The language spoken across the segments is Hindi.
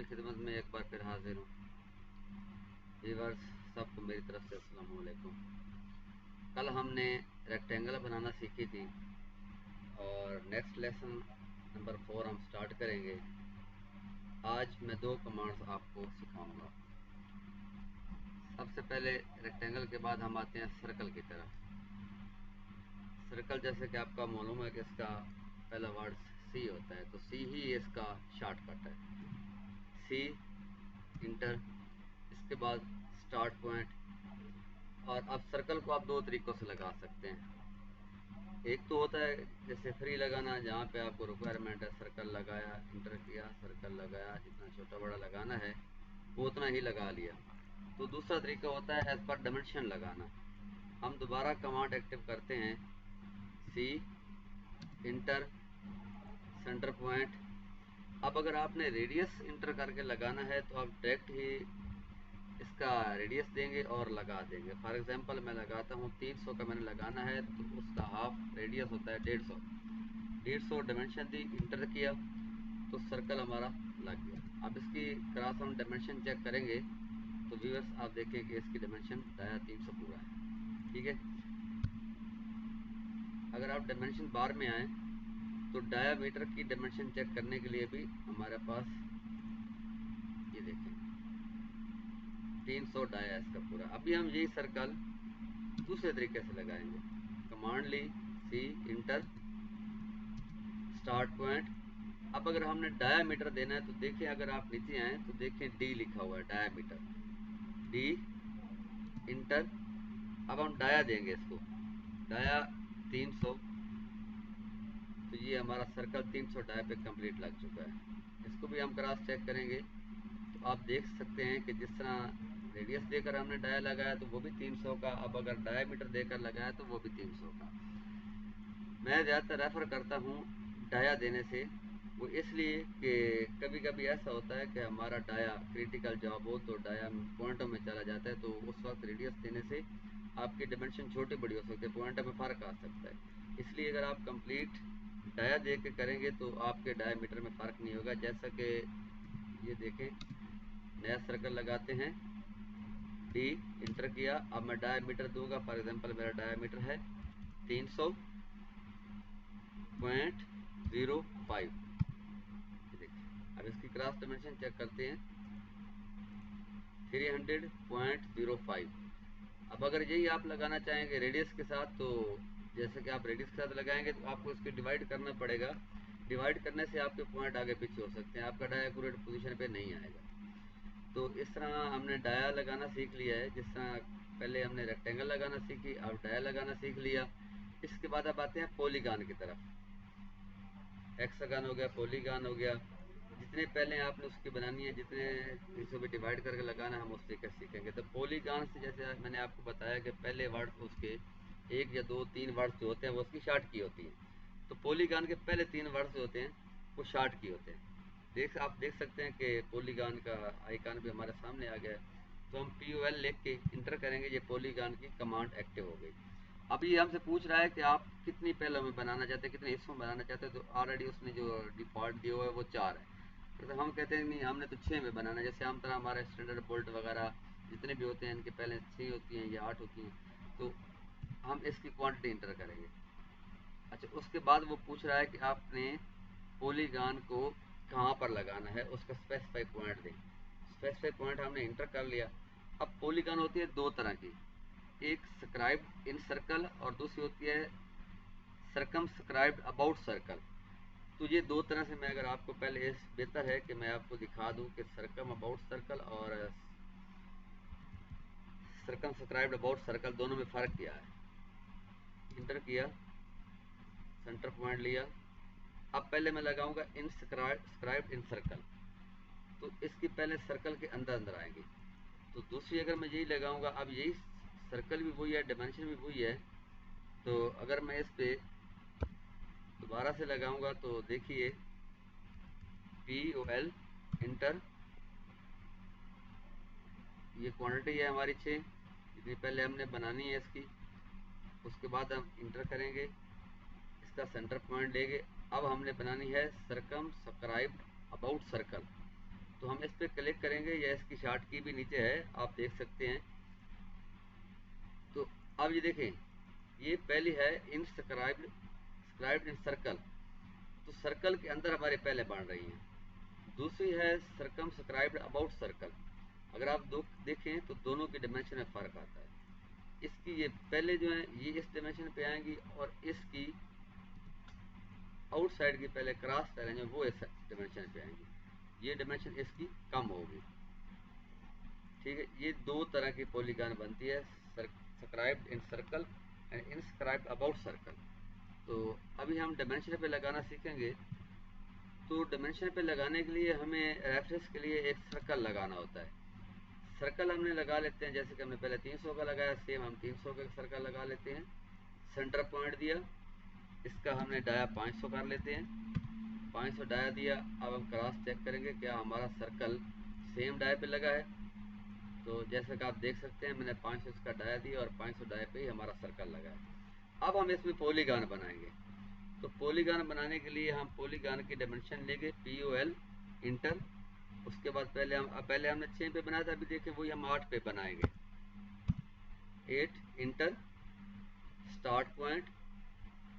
आपकी खिदमत में एक बार फिर हाजिर हूँ। व्यूअर्स, सबको मेरी तरफ से अस्सलाम वालेकुम। कल हमने रेक्टेंगल बनाना सीखी थी और नेक्स्ट लेसन नंबर 4 हम स्टार्ट करेंगे। आज मैं 2 कमांड्स आपको सिखाऊंगा। सबसे पहले रेक्टेंगल के बाद हम आते हैं सर्कल की तरफ। सर्कल जैसे कि आपका मालूम है कि इसका पहला वर्ड सी होता है, तो सी ही इसका शॉर्टकट है। सी इंटर, इसके बाद स्टार्ट पॉइंट। और अब सर्कल को आप 2 तरीक़ों से लगा सकते हैं। एक तो होता है जैसे फ्री लगाना, जहाँ पे आपको रिक्वायरमेंट है सर्कल लगाया, इंटर किया, सर्कल लगाया, जितना छोटा बड़ा लगाना है वो उतना ही लगा लिया। तो दूसरा तरीका होता है एज पर डायमेंशन लगाना। हम दोबारा कमांड एक्टिव करते हैं, सी इंटर सेंटर पॉइंट। अब अगर आपने रेडियस इंटर करके लगाना है तो आप डायरेक्ट ही इसका रेडियस देंगे और लगा देंगे। फॉर एग्जांपल मैं लगाता हूँ 300 का मैंने लगाना है, तो उसका हाफ रेडियस होता है 150 डायमेंशन दी, इंटर किया तो सर्कल हमारा लग गया। अब इसकी क्रॉस हम डायमेंशन चेक करेंगे तो व्यूअर्स आप देखें कि इसकी डायमेंशन 350 पूरा है। ठीक है। अगर आप डायमेंशन बार में आए तो डायामीटर की डायमेंशन चेक करने के लिए भी हमारे पास ये देखें 300 डाया इसका पूरा। अभी हम यही सर्कल दूसरे तरीके से लगाएंगे। कमांड ली, सी इंटर स्टार्ट पॉइंट। अब अगर हमने डायामीटर देना है तो देखिए, अगर आप नीचे आए तो देखिए डी लिखा हुआ है, डायामीटर, डी इंटर। अब हम डाया देंगे इसको, डाया 300, तो ये हमारा सर्कल 300 डाया पे कंप्लीट लग चुका है। इसको भी हम क्रॉस चेक करेंगे तो आप देख सकते हैं कि जिस तरह रेडियस देकर हमने डाया लगाया तो वो भी 300 का, अब अगर डायामीटर देकर लगाया तो वो भी 300 का। मैं ज़्यादातर रेफ़र करता हूँ डाया देने से, वो इसलिए कि कभी कभी ऐसा होता है कि हमारा डाया क्रिटिकल जॉब हो तो डाया पॉइंटों में चला जाता है, तो उस वक्त रेडियस देने से आपकी डायमेंशन छोटी बड़ी हो सकती है, पॉइंटों में फ़र्क आ सकता है। इसलिए अगर आप कंप्लीट डाया दे के करेंगे तो आपके डायामीटर में फ़र्क नहीं होगा। जैसा कि ये देखें, नया सर्कल लगाते हैं, डी इंटर किया, अब मैं डायामीटर दूंगा। फॉर एग्जांपल मेरा डायामीटर है 300.05। देखिए, अब इसकी क्रॉस डायमेंशन चेक करते हैं, 300.05। अब अगर यही आप लगाना चाहेंगे रेडियस के साथ, तो जैसे कि आप रेडियस के साथ लगाएंगे तो आपको इसके डिवाइड करना पड़ेगा। डिवाइड करने से आपके पॉइंट आगे पीछे हो सकते हैं, आपका डाया एक्यूरेट पोजीशन पे नहीं आएगा। तो इस तरह हमने डाया लगाना सीख लिया है। जिस तरह पहले हमने रेक्टेंगल लगाना सीखी, अब डाया लगाना सीख लिया। इसके बाद अब आते हैं पॉलीगॉन की तरफ। हेक्सागन हो गया, पॉलीगॉन हो गया। जितने पहले आपने उसकी बनानी है, जितने हिस्सों में डिवाइड करके लगाना है, हम उस तरीके से सीखेंगे। तो पॉलीगॉन से जैसे मैंने आपको बताया कि पहले वर्ड उसके 1 या 2 3 वर्ड्स जो होते हैं वो उसकी शॉर्ट की होती है। तो पॉलीगॉन के पहले 3 वर्ड्स जो होते हैं वो शॉर्ट की होते हैं। आप देख सकते हैं कि पॉलीगॉन का आइकन भी हमारे सामने आ गया है। तो हम POL लिख के इंटर करेंगे, ये पॉलीगॉन की कमांड एक्टिव हो गई। अब ये हमसे पूछ रहा है कि आप कितनी पहलों में बनाना चाहते हैं, कितने हिस्सों में बनाना चाहते हैं। तो ऑलरेडी उसने जो डिफ़ॉल्ट दिया हुआ है वो 4 है। तो हम कहते हैं नहीं, हमने तो 6 में बनाना है। जैसे आम तरह हमारे स्टैंडर्ड बोल्ट वगैरह जितने भी होते हैं, इनके पहले 6 होती हैं या 8 होती हैं। तो हम इसकी क्वांटिटी इंटर करेंगे। अच्छा, उसके बाद वो पूछ रहा है कि आपने पॉलीगॉन को कहाँ पर लगाना है, उसका स्पेसिफाई पॉइंट दें। स्पेसिफाई पॉइंट हमने इंटर कर लिया। अब पॉलीगॉन होती है 2 तरह की, एक स्क्राइब्ड इन सर्कल और दूसरी होती है सर्कमस्क्राइब्ड अबाउट सर्कल। तो ये 2 तरह से मैं अगर आपको पहले बेहतर है कि मैं आपको दिखा दूं कि सर्कम अबाउट सर्कल और सर्कमस्क्राइब्ड अबाउट सर्कल दोनों में फ़र्क क्या है। इंटर किया, सेंटर पॉइंट लिया। अब पहले मैं लगाऊंगा इन स्क्राइब्ड इन सर्कल, तो इसकी पहले सर्कल के अंदर अंदर आएंगे। तो दूसरी अगर मैं यही लगाऊंगा, अब यही सर्कल भी वही है, डायमेंशन भी वही है। तो अगर मैं इस पे दोबारा से लगाऊंगा तो देखिए POL इंटर, ये क्वांटिटी है हमारी 6, जितनी पहले हमने बनानी है इसकी। उसके बाद हम इंटर करेंगे, इसका सेंटर पॉइंट लेंगे। अब हमने बनानी है सर्कमस्क्राइब्ड अबाउट सर्कल। तो हम इस पर क्लिक करेंगे, या इसकी शार्ट की भी नीचे है, आप देख सकते हैं। तो अब ये देखें, ये पहली है इंस्क्राइब्ड इन सर्कल, तो सर्कल के अंदर हमारे पहले बन रही हैं। दूसरी है सर्कमस्क्राइब्ड अबाउट सर्कल। अगर आप देखें तो दोनों के डिमेंशन में फ़र्क आता है। इसकी ये पहले जो है ये इस डिमेंशन पे आएंगी, और इसकी आउटसाइड की पहले क्रॉस लाइन है वो इस डिमेंशन पे आएंगी, ये डिमेंशन इसकी कम होगी। ठीक है, ये दो तरह की पॉलीगॉन बनती है, subscribed in circle and inscribed about circle. तो अभी हम डिमेंशन पे लगाना सीखेंगे। तो डिमेंशन पे लगाने के लिए हमें रेफरेंस के लिए एक सर्कल लगाना होता है। सर्कल हमने लगा लेते हैं, जैसे कि हमने पहले 300 का लगाया, सेम हम 300 का सर्कल लगा लेते हैं। सेंटर पॉइंट दिया, इसका हमने डाया 500 कर लेते हैं। 500 डाया दिया। अब हम क्रॉस चेक करेंगे क्या हमारा सर्कल सेम डाया पे लगा है। तो जैसे कि आप देख सकते हैं, मैंने 500 इसका डाया दिया और 500 डाया पे ही हमारा सर्कल लगा है। अब हम इसमें पॉलीगॉन बनाएंगे। तो पॉलीगॉन बनाने के लिए हम पॉलीगॉन की डायमेंशन लेंगे, POL इंटर। उसके बाद पहले हमने 6 पे बनाया था, अभी देखें वही हम 8 पे बनाएंगे। 8 इंटर, स्टार्ट पॉइंट।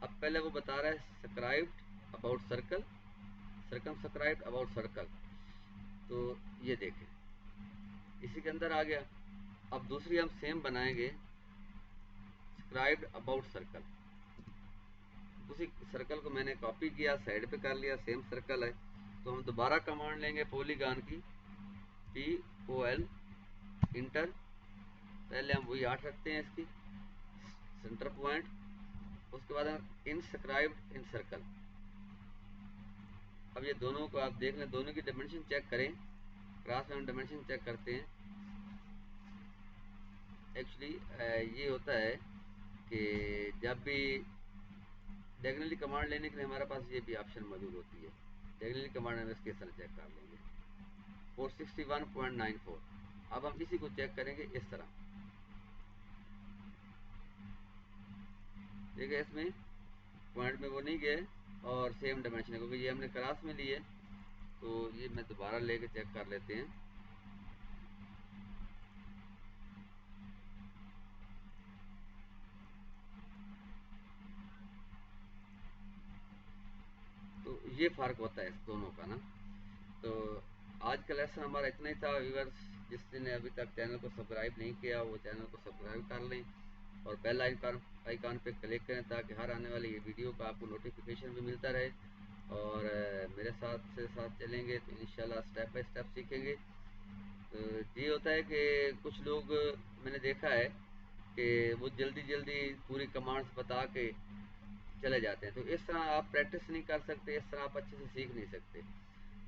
अब पहले वो बता रहा है subscribed about circle, circumscribed about circle. तो ये देखें इसी के अंदर आ गया। अब दूसरी हम सेम बनाएंगे, सब्सक्राइब्ड अबाउट सर्कल। उसी सर्कल को मैंने कॉपी किया, साइड पे कर लिया, सेम सर्कल है। तो हम दोबारा कमांड लेंगे पॉलीगॉन की, POL इंटर। पहले हम वही 8 रखते हैं इसकी सेंटर पॉइंट। उसके बाद हम इंस्क्राइब्ड इन सर्कल। अब ये दोनों को आप देख लें, दोनों की डायमेंशन चेक करें। क्रॉस में हम डायमेंशन चेक करते हैं। एक्चुअली ये होता है कि जब भी डायगोनली कमांड लेने के लिए हमारे पास ये भी ऑप्शन मौजूद होती है। डायगोनली कमांड हम इसके साथ चेक कर लेंगे, 461.94। अब हम इसी को चेक करेंगे इस तरह। ठीक है, इसमें पॉइंट में वो नहीं गए और सेम डायमेंशन है, क्योंकि ये हमने क्रॉस में लिए। तो ये मैं दोबारा लेके चेक कर लेते हैं। तो ये फ़र्क होता है इस दोनों का ना। तो आज का लेसन हमारा इतना ही था व्यूअर्स। जिसने अभी तक चैनल को सब्सक्राइब नहीं किया वो चैनल को सब्सक्राइब कर लें और बेल आइकन पे क्लिक करें, ताकि हर आने वाली ये वीडियो का आपको नोटिफिकेशन भी मिलता रहे। और मेरे साथ चलेंगे तो इंशाल्लाह स्टेप बाय स्टेप सीखेंगे। तो ये होता है कि कुछ लोग मैंने देखा है कि वो जल्दी जल्दी पूरी कमांड्स बता के चले जाते हैं। तो इस तरह आप प्रैक्टिस नहीं कर सकते, इस तरह आप अच्छे से सीख नहीं सकते।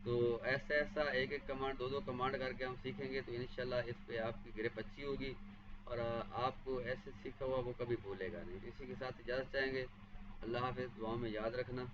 तो ऐसा एक एक कमांड, दो कमांड करके हम सीखेंगे तो इंशाल्लाह इस पे आपकी ग्रिप अच्छी होगी और आपको ऐसे सीखा हुआ वो कभी भूलेगा नहीं। तो इसी के साथ इजाज़त चाहेंगे। अल्लाह हाफ़िज़, दुआ में याद रखना।